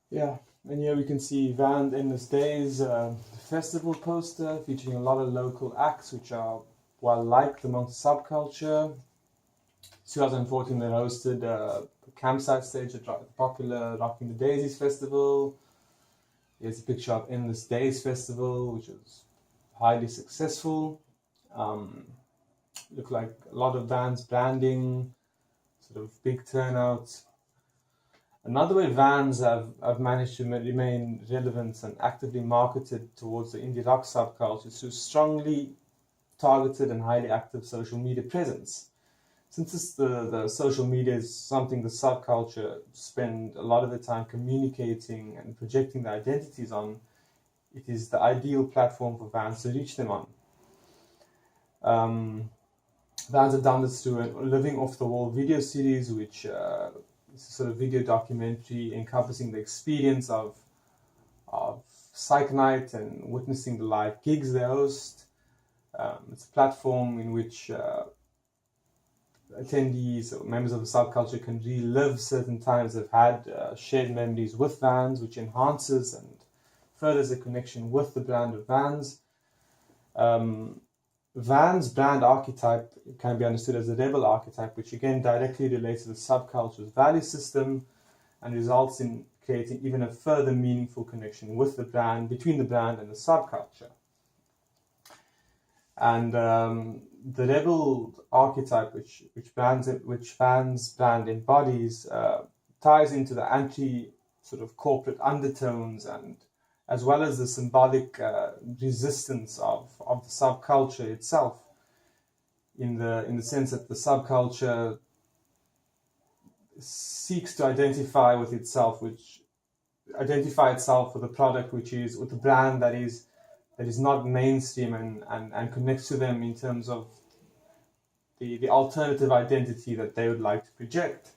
Yeah, and here we can see Van Endless Days, festival poster featuring a lot of local acts which are well liked amongst subculture. 2014 they hosted a campsite stage at the popular Rocking the Daisies festival. Here's a picture of Endless Days festival, which was highly successful. Um, Looked like a lot of bands branding, sort of big turnouts. Another way Vans have managed to remain relevant and actively marketed towards the indie rock subculture is through strongly targeted and highly active social media presence. Since the social media is something the subculture spend a lot of the time communicating and projecting their identities on, it is the ideal platform for Vans to reach them on. Vans have done this through a Living Off the Wall video series, which is a sort of video documentary encompassing the experience of Psych Night and witnessing the live gigs they host. It's a platform in which attendees or members of the subculture can relive certain times they've had, shared memories with Vans, which enhances and furthers the connection with the brand of Vans. Vans' brand archetype can be understood as a rebel archetype, which again directly relates to the subculture's value system and results in creating even a further meaningful connection with the brand, between the brand and the subculture. And the rebel archetype, which Vans' brand embodies, ties into the anti sort of corporate undertones and as well as the symbolic resistance of the subculture itself, in the sense that the subculture seeks to identify itself with a product which is with a brand that is not mainstream and connects to them in terms of the alternative identity that they would like to project.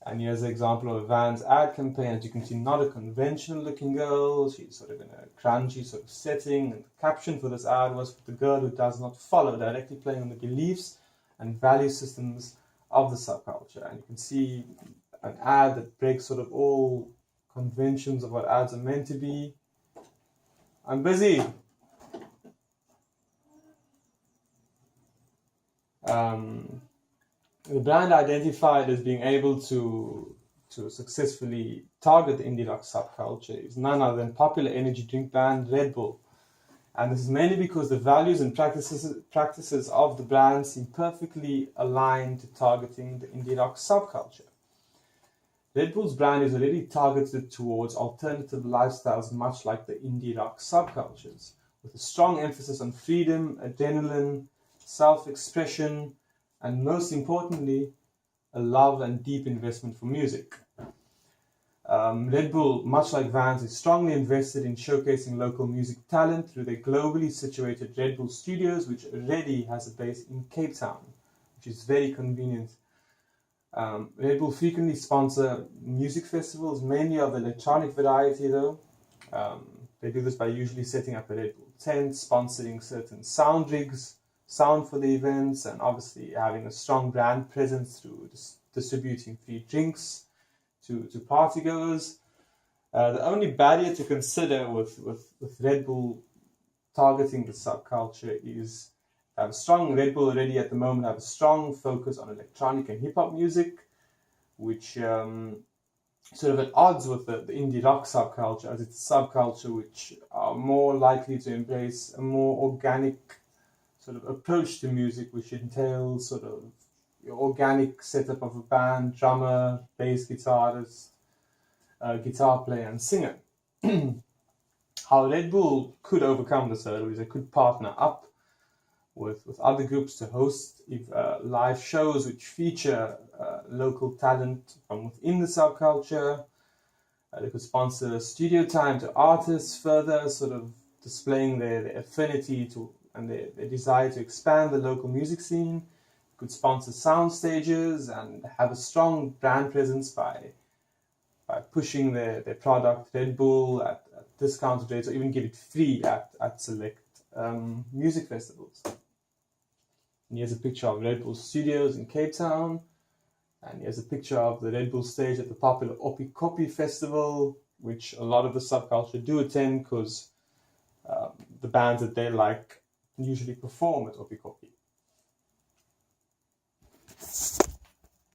And here's an example of a Vans ad campaign. As you can see, not a conventional looking girl. She's sort of in a grungy sort of setting. And the caption for this ad was, "For the girl who does not follow," directly playing on the beliefs and value systems of the subculture. And you can see an ad that breaks sort of all conventions of what ads are meant to be. I'm busy. The brand identified as being able to successfully target the indie rock subculture is none other than popular energy drink brand Red Bull. And this is mainly because the values and practices of the brand seem perfectly aligned to targeting the indie rock subculture. Red Bull's brand is already targeted towards alternative lifestyles, much like the indie rock subcultures, with a strong emphasis on freedom, adrenaline, self-expression, and most importantly, a love and deep investment for music. Red Bull, much like Vans, is strongly invested in showcasing local music talent through their globally situated Red Bull Studios, which already has a base in Cape Town, which is very convenient. Red Bull frequently sponsor music festivals, mainly of the electronic variety though. They do this by usually setting up a Red Bull tent, sponsoring certain sound rigs, sound for the events, and obviously having a strong brand presence through distributing free drinks to partygoers. The only barrier to consider with Red Bull targeting the subculture is Red Bull already at the moment have a strong focus on electronic and hip hop music, which sort of at odds with the indie rock subculture, as it's a subculture which are more likely to embrace a more organic sort of approach to music, which entails sort of your organic setup of a band, drummer, bass guitarist, guitar player, and singer. How Red Bull could overcome this hurdle is they could partner up with other groups to host live shows which feature local talent from within the subculture. They could sponsor studio time to artists, further sort of displaying their affinity to and their desire to expand the local music scene. Could sponsor sound stages and have a strong brand presence by pushing their product Red Bull at discounted rates, or even give it free at select music festivals. And here's a picture of Red Bull Studios in Cape Town. And here's a picture of the Red Bull stage at the popular Opi Kopi festival, which a lot of the subculture do attend because the bands that they like usually perform at Opi Kopi.